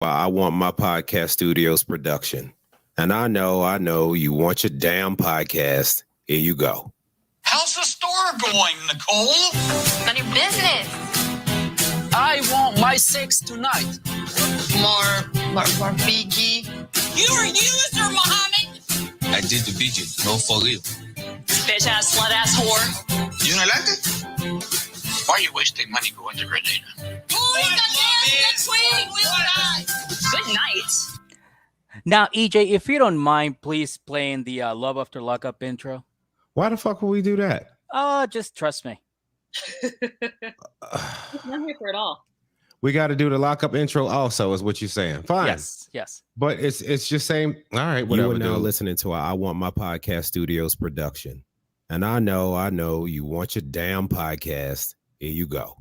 Well, I want my podcast studio's production. And I know you want your damn podcast. Here you go. How's the store going, Nicole? None of your business. I want my sex tonight. More Fiji. You're a user, Mohammed. I did the video, no for real. Bitch ass, slut ass whore. You don't like it? Why are you wasting money going to Grenada? Good night. Now, EJ, if you don't mind, please playing the Love After Lockup intro. Why the fuck would we do that? Just trust me. I'm here for it all. We got to do the lockup intro also, is what you're saying. Fine. Yes. But it's just saying, all right, whatever. You are now listening to I Want My Podcast Studios production. And I know you want your damn podcast. Here you go.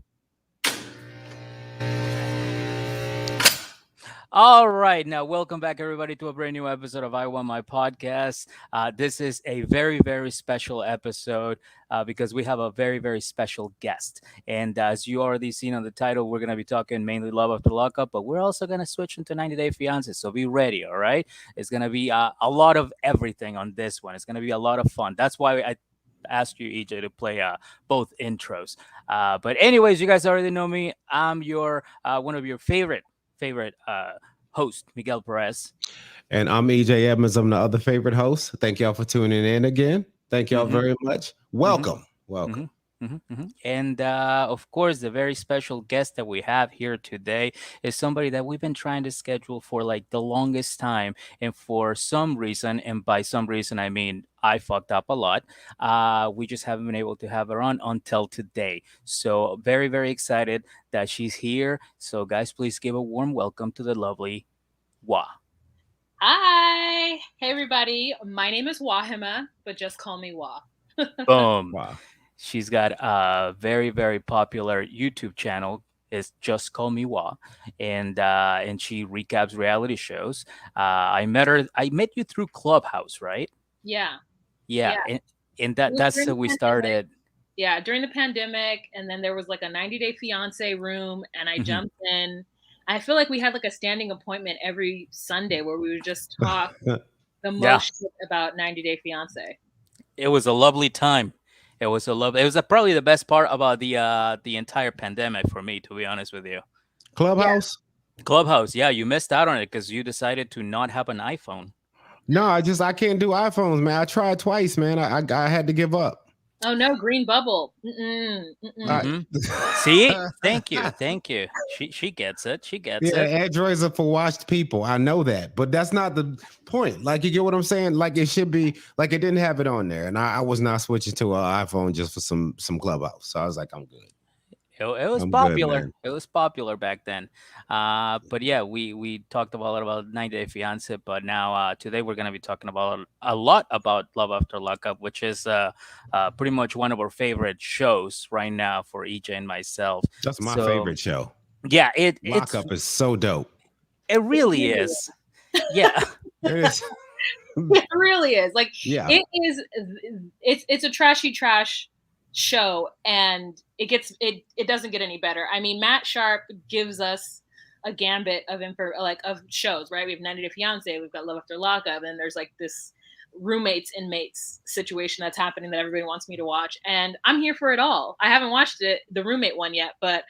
All right. Now, welcome back, everybody, to a brand new episode of I Want My Podcast. This is a very, very special episode because we have a very, very special guest. And as you already seen on the title, we're going to be talking mainly Love After Lockup, but we're also going to switch into 90 Day Fiancé. So be ready. All right. It's going to be a lot of everything on this one. It's going to be a lot of fun. That's why I asked you, EJ, to play both intros. But anyways, you guys already know me. I'm your one of your favorite host, Miguel Perez. And I'm EJ Edmonds. I'm the other favorite host. Thank y'all for tuning in again. Thank y'all very much. Welcome. Welcome. And of course, the very special guest that we have here today is somebody that we've been trying to schedule for like the longest time. And for some reason, and by some reason, I mean, I fucked up a lot. We just haven't been able to have her on until today. So very, very excited that she's here. So guys, please give a warm welcome to the lovely Wah. Hi. Hey, everybody. My name is Wahima, but just call me Wah. Boom. Wow. She's got a very, very popular YouTube channel. It's Just Call Me Wah, and she recaps reality shows. I met you through Clubhouse, right? Yeah. And that's how we started. Yeah, during the pandemic, and then there was like a 90 Day Fiancé room, and I jumped in. I feel like we had like a standing appointment every Sunday where we would just talk the most shit about 90 Day Fiancé. It was a lovely time. It was probably the best part about the entire pandemic for me, to be honest with you. Clubhouse? Yeah. Clubhouse, yeah, you missed out on it because you decided to not have an iPhone. No, I can't do iPhones, man. I tried twice, man. I had to give up. Oh no, green bubble. See, thank you. She gets it. It. Androids are for washed people. I know that, but that's not the point. Like, you get what I'm saying? Like, it should be like it didn't have it on there, and I was not switching to an iPhone just for some Clubhouse. So I was like, I'm good. It was popular. Good, it was popular back then. But yeah, we talked a lot about 90 Day Fiancé, but now today we're going to be talking about a lot about Love After Lockup, which is pretty much one of our favorite shows right now for EJ and myself. That's my favorite show. Yeah, Lockup is so dope. It really is. Yeah. It is. It really is. Like, yeah. It is. It's a trashy trash show, and it doesn't get any better. I mean, Matt Sharp gives us a gambit of of shows, right? We have 90 Day Fiancé, we've got Love After Lockup, and there's like this inmates situation that's happening that everybody wants me to watch, and I'm here for it all. I haven't watched the roommate one yet, but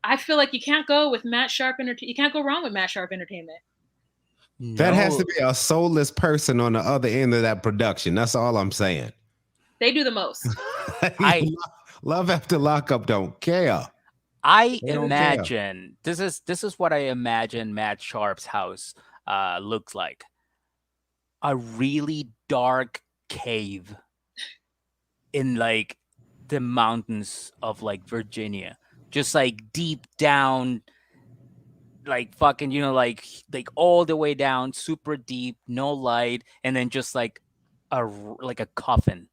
I feel like you can't go with Matt Sharp you can't go wrong with Matt Sharp Entertainment. No. That has to be a soulless person on the other end of that production. That's all I'm saying. They do the most. Love After Lockup don't care. I imagine this is what I imagine Matt Sharp's house looks like. A really dark cave in like the mountains of like Virginia. Just like deep down, like fucking, like all the way down, super deep, no light, and then just like a coffin.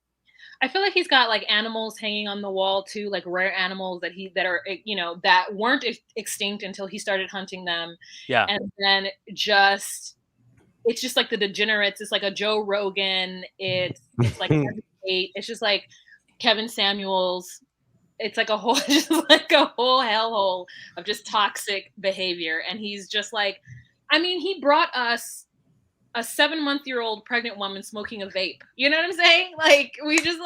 I feel like he's got like animals hanging on the wall too, like rare animals that weren't extinct until he started hunting them. Yeah. And then it's just like the degenerates. It's like a Joe Rogan. It's like it's just like Kevin Samuels. It's like a whole hellhole of just toxic behavior. And he's just like I mean, he brought us a 7-month-old pregnant woman smoking a vape. You know what I'm saying? Like, we just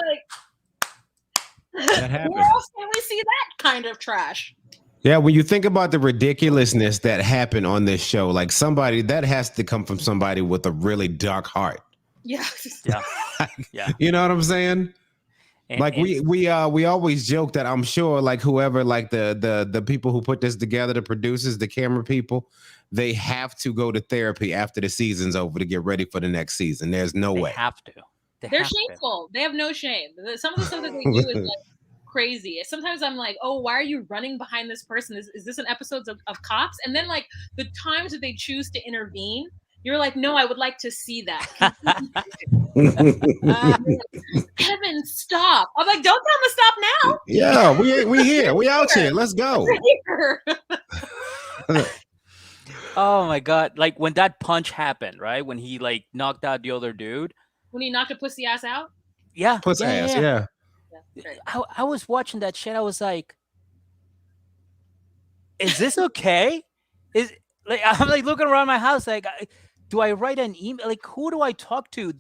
That happened. where else can we see that kind of trash? Yeah, when you think about the ridiculousness that happened on this show, like somebody that has to come from somebody with a really dark heart. Yeah. Yeah. Yeah. You know what I'm saying? And, Like we always joke that I'm sure like whoever like the people who put this together, the producers, the camera people, they have to go to therapy after the season's over to get ready for the next season. There's no they way. have to. They're have to. shameful. They have no shame. Some of the stuff that they do is like crazy. Sometimes I'm like, oh, why are you running behind this person? Is this an episode of Cops? And then like the times that they choose to intervene, you're like, no, I would like to see that. Kevin, stop. I'm like, don't tell him to stop now. Yeah, we here. We out here. Let's go. Oh my God. Like when that punch happened, right? When he like knocked out the other dude. When he knocked a pussy ass out? Yeah. Puss ass, yeah. I was watching that shit. I was like, is this okay? Is like I'm like looking around my house like do I write an email? Like who do I talk to?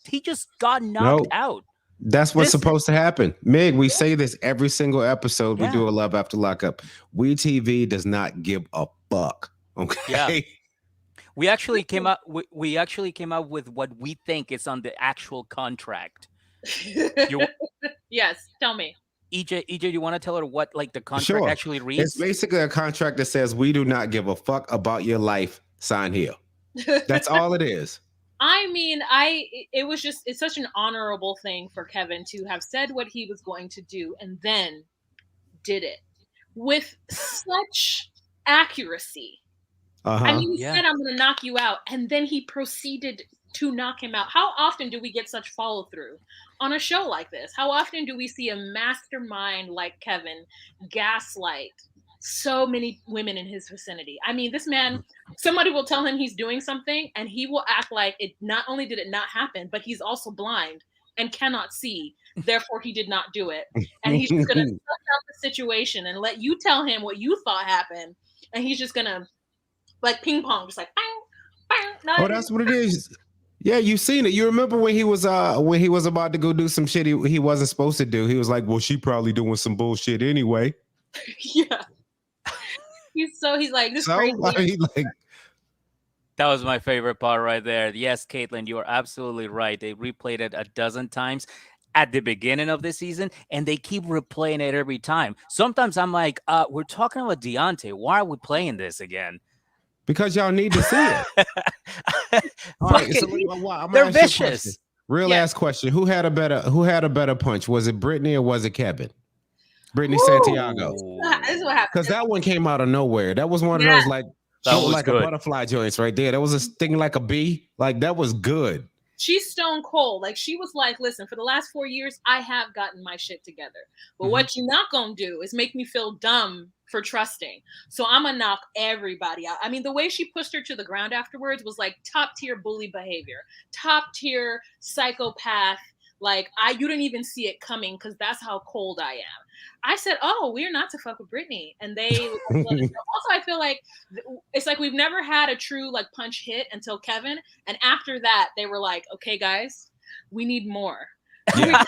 He just got knocked out. That's what's supposed to happen. Mig, we say this every single episode. We do a Love After Lockup. We TV does not give a fuck. Okay. Yeah. We actually came up with what we think is on the actual contract. Yes, tell me. EJ, you want to tell her what like the contract actually reads? It's basically a contract that says we do not give a fuck about your life. Sign here. That's all it is. I mean, it's such an honorable thing for Kevin to have said what he was going to do and then did it with such accuracy. I mean, he said, I'm going to knock you out. And then he proceeded to knock him out. How often do we get such follow through on a show like this? How often do we see a mastermind like Kevin gaslight so many women in his vicinity? I mean, this man, somebody will tell him he's doing something and he will act like it not only did it not happen, but he's also blind and cannot see. Therefore, he did not do it. And he's just going to suck out the situation and let you tell him what you thought happened. And he's just going to like ping pong, just like bang, bang. Oh, that's what it is. Yeah, you've seen it. You remember when he was about to go do some shit he wasn't supposed to do. He was like, well, she probably doing some bullshit anyway. Yeah. He's like, this crazy. That was my favorite part right there. Yes, Caitlin, you are absolutely right. They replayed it a dozen times at the beginning of the season, and they keep replaying it every time. Sometimes I'm like, we're talking about Deontay. Why are we playing this again? Because y'all need to see it. All right, so they're vicious. Real ass question: Who had a better punch? Was it Brittany or was it Kevin? Brittany Santiago. This is what happened. Because that one came out of nowhere. That was one of those like a butterfly joints right there. That was a sting like a bee. Like that was good. She's stone cold. Like she was like, listen, for the last 4 years, I have gotten my shit together. But what you're not gonna do is make me feel dumb for trusting. So I'm gonna knock everybody out. I mean, the way she pushed her to the ground afterwards was like top tier bully behavior, top tier psychopath. Like you didn't even see it coming because that's how cold I am. I said, oh, we're not to fuck with Brittany. And they also, I feel like it's like we've never had a true like punch hit until Kevin. And after that, they were like, okay, guys, we need more. Yeah.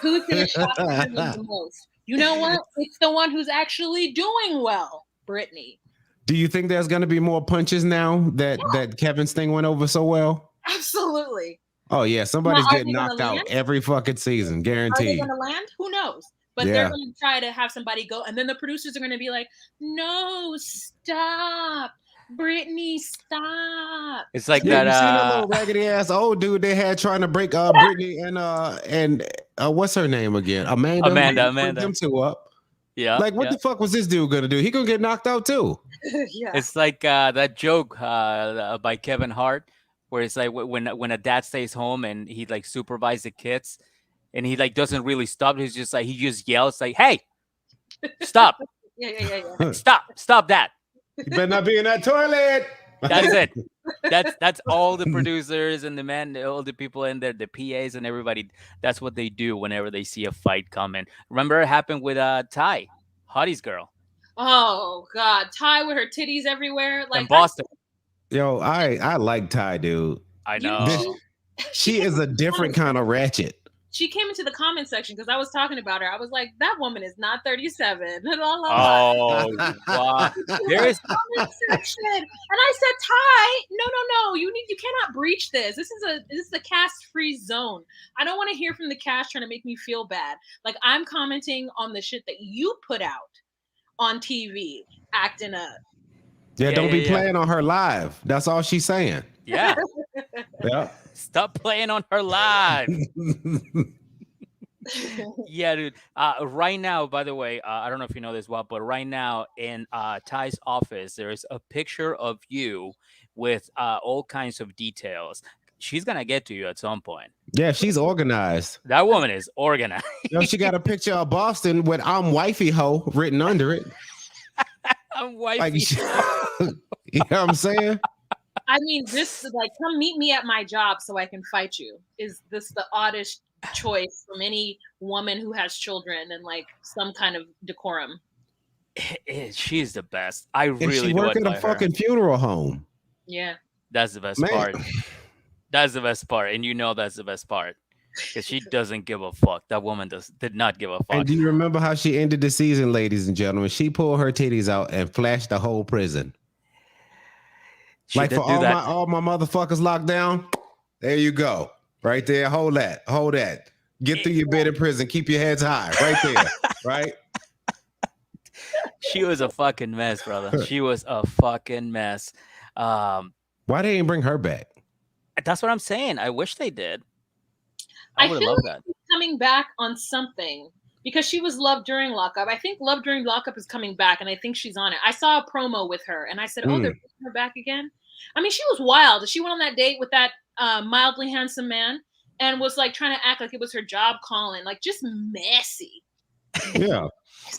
Who's going to shock the most? You know what? It's the one who's actually doing well, Brittany. Do you think there's going to be more punches now that Kevin's thing went over so well? Absolutely. Oh, yeah. Somebody's getting knocked out every fucking season. Guaranteed. Are they going to land? Who knows? But they're going to try to have somebody go. And then the producers are going to be like, no, stop. Brittany, stop. It's like that. You seen that little raggedy ass old dude they had trying to break Brittany and what's her name again? Amanda. Them two up. Yeah. Like, what the fuck was this dude going to do? He going to get knocked out too. Yeah. It's like that joke by Kevin Hart where it's like when a dad stays home and he like supervises the kids. And he like doesn't really stop. He's just like he just yells like, "Hey, stop! Yeah. Stop that! You better not be in that toilet." That's it. That's all the producers and all the people in there, the PAs and everybody. That's what they do whenever they see a fight coming. Remember, it happened with Ty, Hottie's girl. Oh God, Ty with her titties everywhere, like in Boston. Yo, I like Ty, dude. I You know, know. This, she is a different kind of ratchet. she came into the comment section because I was talking about her. I was like, that woman is not 37. La, la, la, la. Oh, wow. There is Comment section. And I said, Ty, no. You cannot breach this. This is a cast free zone. I don't want to hear from the cast trying to make me feel bad. Like, I'm commenting on the shit that you put out on TV, acting up. Yeah, Yeah, don't be yeah. playing on her live. That's all she's saying. Yeah. Yeah. Stop playing on her live. Yeah, dude. Right now, by the way, I don't know if you know this, well, but right now in Ty's office, there's a picture of you with all kinds of details. She's gonna get to you at some point. Yeah, she's organized. That woman is organized. Yo, she got a picture of Boston with "I'm wifey ho" written under it. I'm Like, wifey. you know what I'm saying? I mean, this like, come meet me at my job so I can fight you. Is this the oddest choice from any woman who has children and like some kind of decorum? She's the best. I If really she do work at a admire her. fucking funeral home, Yeah. That's the best man. part. That's the best part, and you know that's the best part because she doesn't give a fuck. That woman did not give a fuck. And do you remember how she ended the season, ladies and gentlemen? She pulled her titties out and flashed the whole prison. She Like, did for do that. all my motherfuckers locked down. There you go, right there. Hold that. Get through your bed in prison. Keep your heads high, right there, right. She was a fucking mess, brother. She was a fucking mess. Why they didn't bring her back? That's what I'm saying. I wish they did. I I would have feel loved like that. she's coming back on something because she was Love During Lockup. I think Love During Lockup is coming back, and I think she's on it. I saw a promo with her, and I said, "Oh, they're bringing her back again." I mean, she was wild. She went on that date with that mildly handsome man and was like trying to act like it was her job calling, like just messy. Yeah,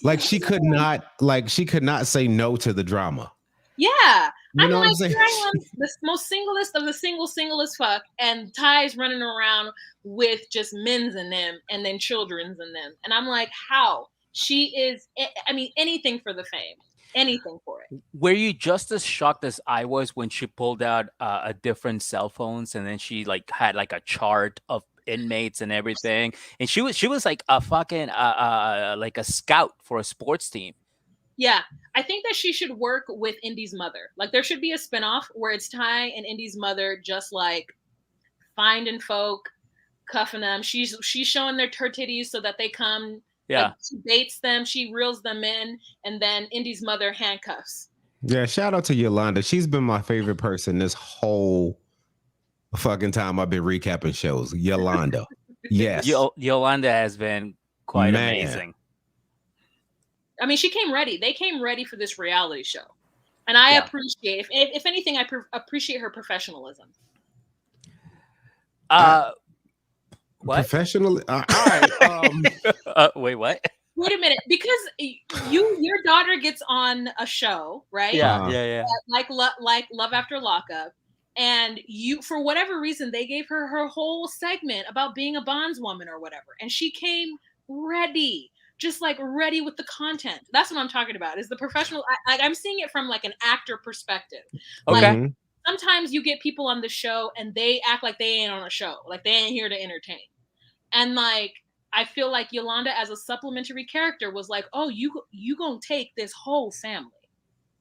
like she could not say no to the drama. Yeah. You I'm know what I'm like, saying? here I am, the most singlest of the single as fuck, and Ty's running around with just men's in them and then children's in them. And I'm like, how? She is, I mean, anything for the fame. Anything for it. Were you just as shocked as I was when she pulled out a different cell phones and then she like had like a chart of inmates and everything, and she was like a fucking like a scout for a sports team. Yeah, I think that she should work with Indy's mother. Like, there should be a spinoff where it's Ty and Indy's mother just like finding folk, cuffing them. She's showing her titties so that they come. Yeah, like, she baits them, she reels them in, and then Indy's mother handcuffs. Yeah, shout out to Yolanda. She's been my favorite person this whole fucking time I've been recapping shows. Yolanda. Yes. Yolanda has been quite Man. amazing. I mean, she came ready. They came ready for this reality show. And I appreciate, if anything, I appreciate her professionalism. What? Professionally? All right. Wait, what? Wait a minute, because your daughter gets on a show, right? Yeah. Like Love After Lockup, and you, for whatever reason, they gave her whole segment about being a bondswoman or whatever, and she came ready, just like ready with the content. That's what I'm talking about. Is the professional? I'm seeing it from like an actor perspective. Okay. Like, sometimes you get people on the show and they act like they ain't on a show, like they ain't here to entertain, and like. I feel like Yolanda, as a supplementary character, was like, "Oh, you gonna take this whole family?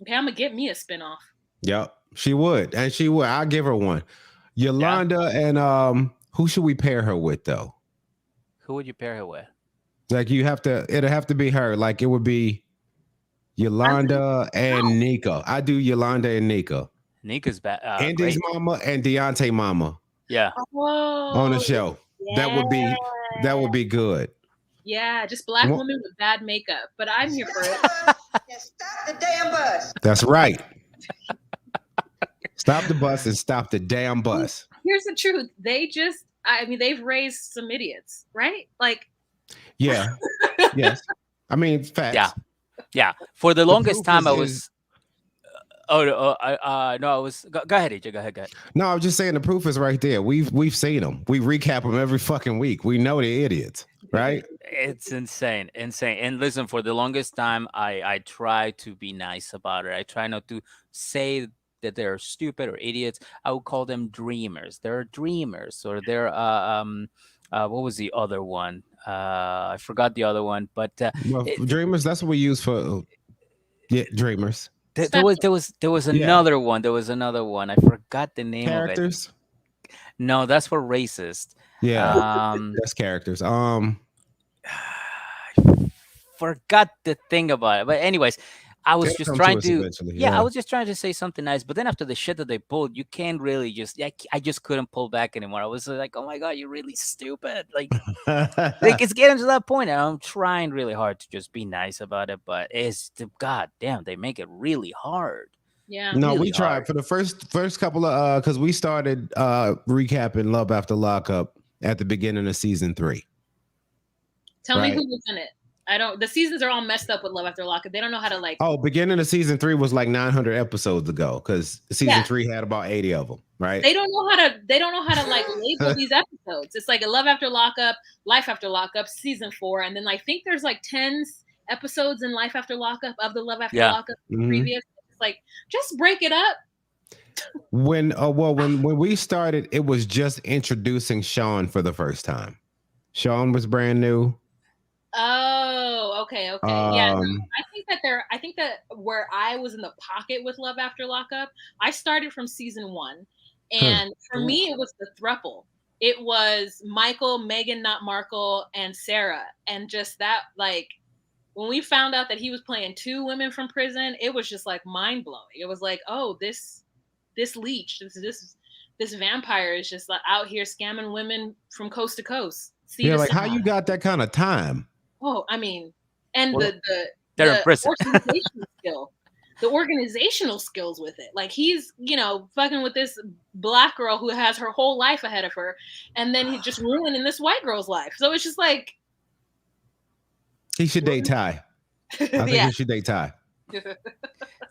Okay, I'm gonna get me a spinoff." Yep, she would, and she would. I'll give her one. Yolanda and who should we pair her with though? Who would you pair her with? Like it'll have to be her. Like it would be Yolanda and Nika. I do Yolanda and Nika. Nika's bad. Andy's mama and Deontay mama. Yeah. On the show. Yeah. That would be good. Yeah, just black women with bad makeup. But I'm here for it. Stop the damn bus. That's right. Stop the bus and stop the damn bus. Here's the truth. They've raised some idiots, right? Like, yeah. Yes. I mean, facts. Yeah. For the longest time, I was. No, I was. Go ahead, AJ. Go ahead. No, I was just saying the proof is right there. We've seen them. We recap them every fucking week. We know they're idiots, right? It's insane. And listen, for the longest time, I try to be nice about it. I try not to say that they're stupid or idiots, I would call them dreamers. They're dreamers, or they're what was the other one? I forgot the other one, but Well, dreamers, that's what we use for dreamers. there was Yeah. another one. There was another one. I forgot the name of it. Characters. No, that's for racist. Yeah, Um, that's characters. forgot the thing about it. But anyways, I was It'll just come trying us to, eventually, yeah, I was just trying to say something nice. But then after the shit that they pulled, you can't really just, I just couldn't pull back anymore. I was like, oh my God, you're really stupid. Like it's getting to that point, and I'm trying really hard to just be nice about it. But God damn, they make it really hard. Yeah. No, really we tried hard. for the first couple of because we started recapping Love After Lockup at the beginning of season 3. Tell me Right. who was in it. I don't. The seasons are all messed up with Love After Lockup. They don't know how to like. Oh, beginning of season 3 was like 900 episodes ago because season Yeah. 3 had about 80 of them, right? They don't know how to. They don't know how to like label these episodes. It's like a Love After Lockup, Life After Lockup, season 4, and then I think there's like 10 episodes in Life After Lockup of the Love After Yeah. Lockup Mhm. previous. It's like just break it up. When we started, it was just introducing Sean for the first time. Sean was brand new. Oh, okay. Yeah, no, Um, I think that where I was in the pocket with Love After Lockup, I started from season 1, and for me, it was the throuple. It was Michael, Megan, not Markle, and Sarah, and just that like when we found out that he was playing 2 women from prison, it was just like mind blowing. It was like, oh, this leech, this vampire is just like out here scamming women from coast to coast. yeah, like how you got that kind of time? Oh, I mean, and Well, they're in prison. The organizational skills with it. Like he's, fucking with this black girl who has her whole life ahead of her, and then he's just ruining this white girl's life. So it's just like He should date Ty. I think he should date Ty.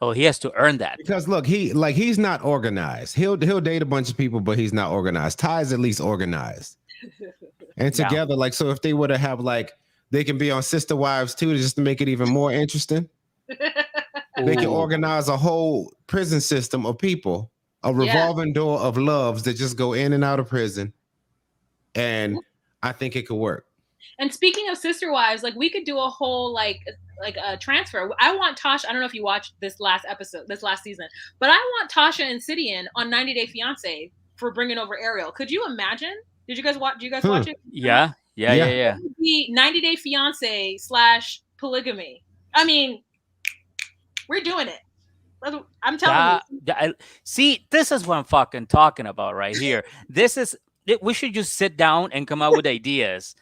Oh, he has to earn that. Because look, he's not organized. He'll date a bunch of people, but he's not organized. Ty's at least organized. And Yeah. together, like, so if they were to have like they can be on Sister Wives too, just to make it even more interesting. They can Ooh. organize a whole prison system of people, a revolving door of loves that just go in and out of prison. And I think it could work. And speaking of Sister Wives, like we could do a whole like a transfer. I want Tasha. I don't know if you watched this last season, but I want Tasha and Sidian on 90 Day Fiance for bringing over Ariel. Could you imagine? Did you guys watch? Do you guys watch it? Yeah. It would be 90 Day Fiance / polygamy. I mean, we're doing it. I'm telling you. See, this is what I'm fucking talking about right here. We should just sit down and come up with ideas,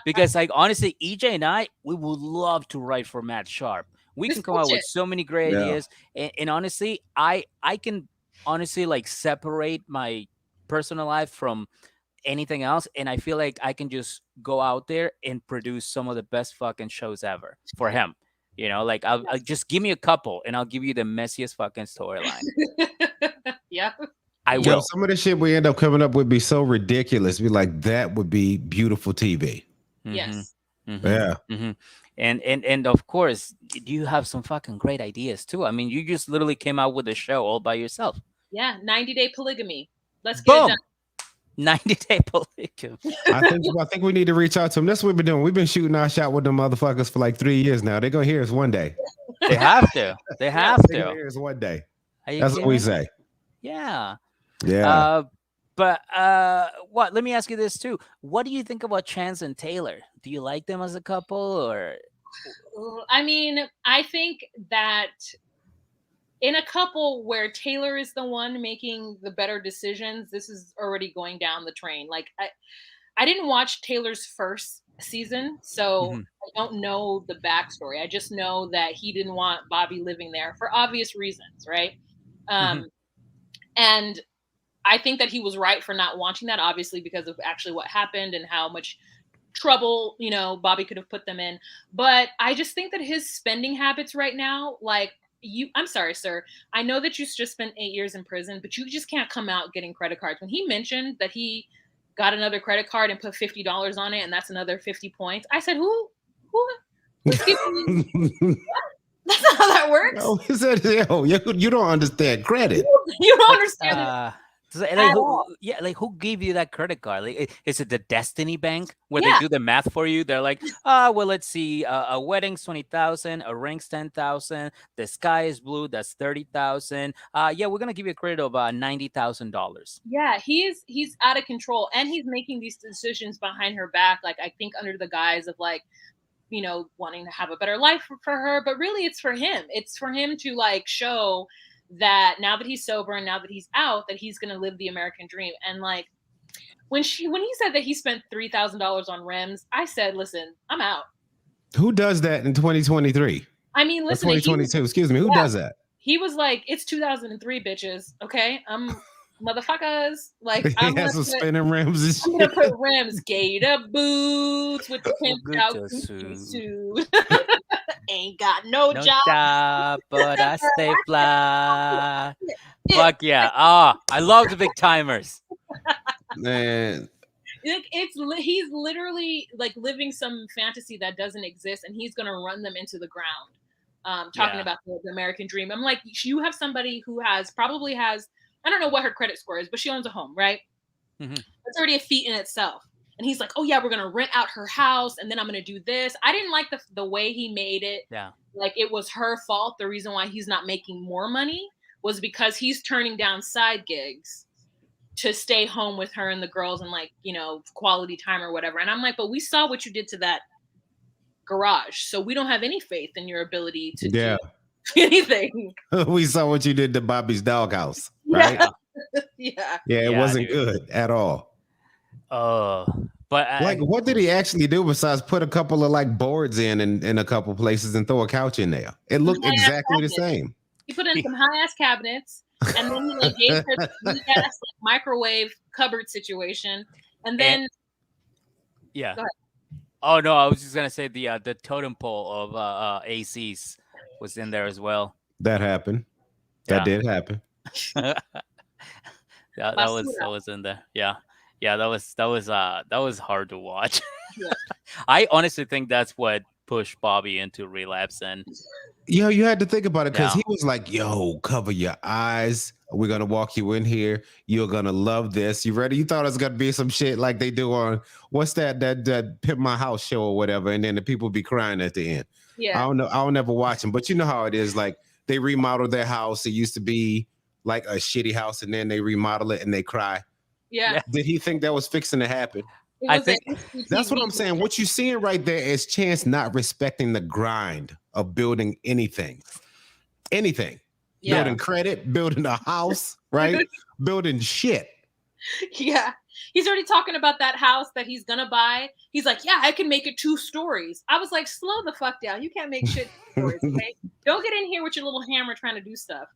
because like honestly, EJ and I, we would love to write for Matt Sharp. We can come up with so many great ideas, and honestly, I can honestly like separate my personal life from anything else, and I feel like I can just go out there and produce some of the best fucking shows ever for him. Like I'll just give me a couple, and I'll give you the messiest fucking storyline. Yeah. I will. Some of the shit we end up coming up with be so ridiculous. Be like, that would be beautiful TV. Yes. Mm-hmm. Yeah. Mm-hmm. And of course, you have some fucking great ideas too. I mean, you just literally came out with a show all by yourself. Yeah, 90 Day Polygamy. Let's get it done. 90 Day Polygamy. I think we need to reach out to them. That's what we've been doing. We've been shooting our shot with them motherfuckers for like 3 years now. They're gonna hear us one day. They have to. They have They're gonna to. hear us one day. That's what we say. Yeah. Yeah. But what? Let me ask you this too. What do you think about Chance and Taylor? Do you like them as a couple, or? I mean, I think that in a couple where Taylor is the one making the better decisions, this is already going down the train. Like I didn't watch Taylor's first season, so I don't know the backstory. I just know that he didn't want Bobby living there for obvious reasons, right? And I think that he was right for not wanting that, obviously, because of actually what happened and how much trouble, Bobby could have put them in. But I just think that his spending habits right now, like I'm sorry, sir. I know that you just spent 8 years in prison, but you just can't come out getting credit cards. When he mentioned that he got another credit card and put $50 on it, and that's another 50 points, I said, who was giving me? That's not how that works. No, he said, yo, you don't understand credit. You don't understand it Like at who, all. yeah, like who gave you that credit card? Like, is it the Destiny Bank where Yeah. they do the math for you? They're like, well, let's see, a wedding's 20,000, a ring's 10,000, the sky is blue, that's 30,000. Yeah, we're gonna give you a credit of $90,000. Yeah, he's out of control, and he's making these decisions behind her back. Like I think under the guise of like, wanting to have a better life for her, but really it's for him. It's for him to like show that now that he's sober and now that he's out, that he's gonna live the American dream. And like when he said that he spent $3,000 on rims, I said, listen, I'm out. Who does that in 2023? I mean, Or listen, 2022, excuse me. Who does that? he was like, it's 2003, bitches. Okay, motherfuckers. Like He I'm has some gonna spinning rims and I'm gonna shit. put rims, gator boots with the pimped out Gucci Gucci suit. suit. Ain't got no No job. job, but I stay fly. Fuck yeah. I love the big timers. Man, He's literally like living some fantasy that doesn't exist, and he's gonna run them into the ground. Talking Yeah. about the American dream. I'm like, you have somebody who probably has, I don't know what her credit score is, but she owns a home, right? Mhm. That's already a feat in itself. And he's like, oh yeah, we're gonna rent out her house, and then I'm gonna do this. I didn't like the way he made it. Yeah. Like it was her fault. The reason why he's not making more money was because he's turning down side gigs to stay home with her and the girls and like, quality time or whatever. And I'm like, but we saw what you did to that garage. So we don't have any faith in your ability to yeah. do anything. We saw what you did to Bobby's doghouse, right? Yeah. Yeah, it Yeah, wasn't dude. good at all. But Like, what did he actually do besides put a couple of like boards in a couple places and throw a couch in there? It looked Yeah, exactly the same. He put in some high ass cabinets, and then he like gave her the big ass like microwave cupboard situation, and then yeah. Go ahead. Oh no, I was just gonna say the totem pole of ACs was in there as well. That happened. That did happen. that was in there. Yeah. Yeah, that was hard to watch. Yeah. I honestly think that's what pushed Bobby into relapse. And Yo, you had to think about it because Yeah. he was like, yo, cover your eyes. We're gonna walk you in here. You're gonna love this. You ready? You thought it was gonna be some shit like they do on what's that Pimp My House show or whatever, and then the people be crying at the end. Yeah. I don't know. I don't ever watch them, but you know how it is. Like they remodeled their house. It used to be like a shitty house, and then they remodel it and they cry. Yeah. Did he think that was fixing to happen? I think That's what I'm saying. What you're seeing right there is Chance not respecting the grind of building anything. Yeah. Building credit, building a house, right? Building shit. Yeah. He's already talking about that house that he's gonna buy. He's like, yeah, I can make it 2 stories. I was like, slow the fuck down. You can't make shit 2 stories, okay? Don't get in here with your little hammer trying to do stuff.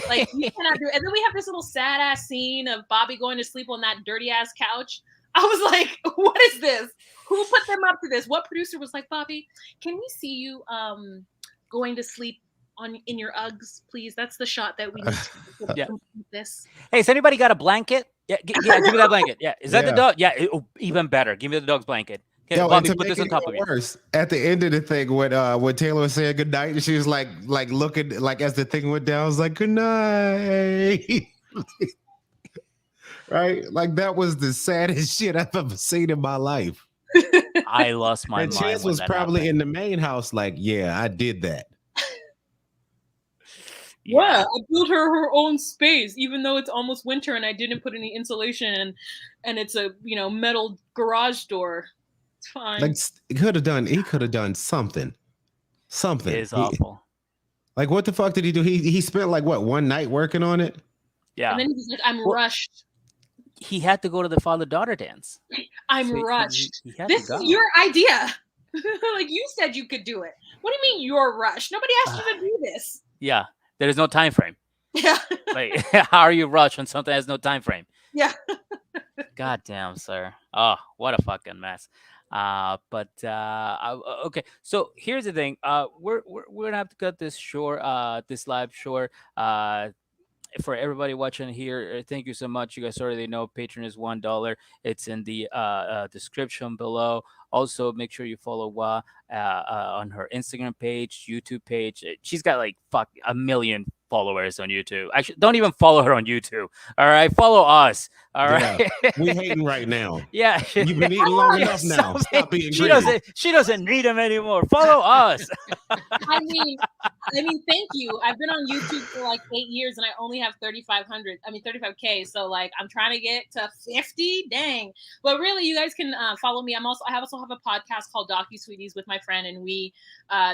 Like you cannot do it. And then we have this little sad ass scene of Bobby going to sleep on that dirty ass couch. I was like, what is this? Who put them up to this? What producer was like, Bobby, can we see you going to sleep in your Uggs, please? That's the shot that we need to Yeah. complete this. Hey, has anybody got a blanket? Yeah, give me that blanket. Yeah, is that the Yeah. dog? Yeah, even better. Give me the dog's blanket. Okay, Yo, and Bobby, to put make this on it top of even you. worse, at the end of the thing when Taylor was saying goodnight, and she was like looking like as the thing went down, I was like, good night. Right? Like that was the saddest shit I've ever seen in my life. I lost my And mind. Chance when was that probably happened. in the main house, like, yeah, I did that. Yeah, I built her own space, even though it's almost winter and I didn't put any insulation in, and it's a metal garage door. It's fine. Like he could have done something. It is awful. Like what the fuck did he do? He spent like what, one night working on it? Yeah. And then he's like, I'm Well, rushed. He had to go to the father-daughter dance. I'm So rushed. he had This to go. is your idea. Like you said you could do it. What do you mean you're rushed? Nobody asked you to do this. Yeah. There is no time frame. Yeah. Like, how are you rushed when something has no time frame? Yeah. God damn, sir. Oh, what a fucking mess. Okay. So here's the thing. We're gonna have to cut this short. This live short. for everybody watching here, thank you so much. You guys already know Patreon is $1. It's in the description below. Also, make sure you follow Wa on her Instagram page, YouTube page. She's got like fuck a million followers on YouTube. Actually, don't even follow her on YouTube. All right, follow us. All Yeah. right. We hating right now. Yeah, You've been eating long Yeah, enough now. Stop being she greedy. doesn't. She doesn't need them anymore. Follow us. I mean, thank you. I've been on YouTube for like 8 years, and I only have 3,500. I mean, 35K. So like, I'm trying to get to 50. Dang. But really, you guys can follow me. I also have a podcast called Docu Sweeties with my friend, and we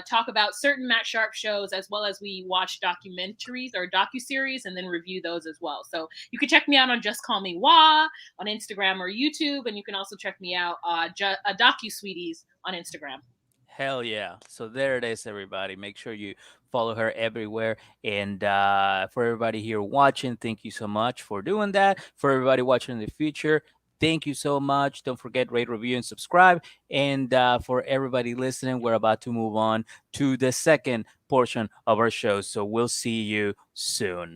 talk about certain Matt Sharp shows, as well as we watch documentaries or docu-series and then review those as well. So you can check me out on Just Call Me Wah on Instagram or YouTube, and you can also check me out Docu Sweeties on Instagram. Hell yeah. So there it is, everybody. Make sure you follow her everywhere. And for everybody here watching, thank you so much for doing that. For everybody watching in the future, thank you so much. Don't forget, rate, review, and subscribe. And for everybody listening, we're about to move on to the second portion of our show. So we'll see you soon.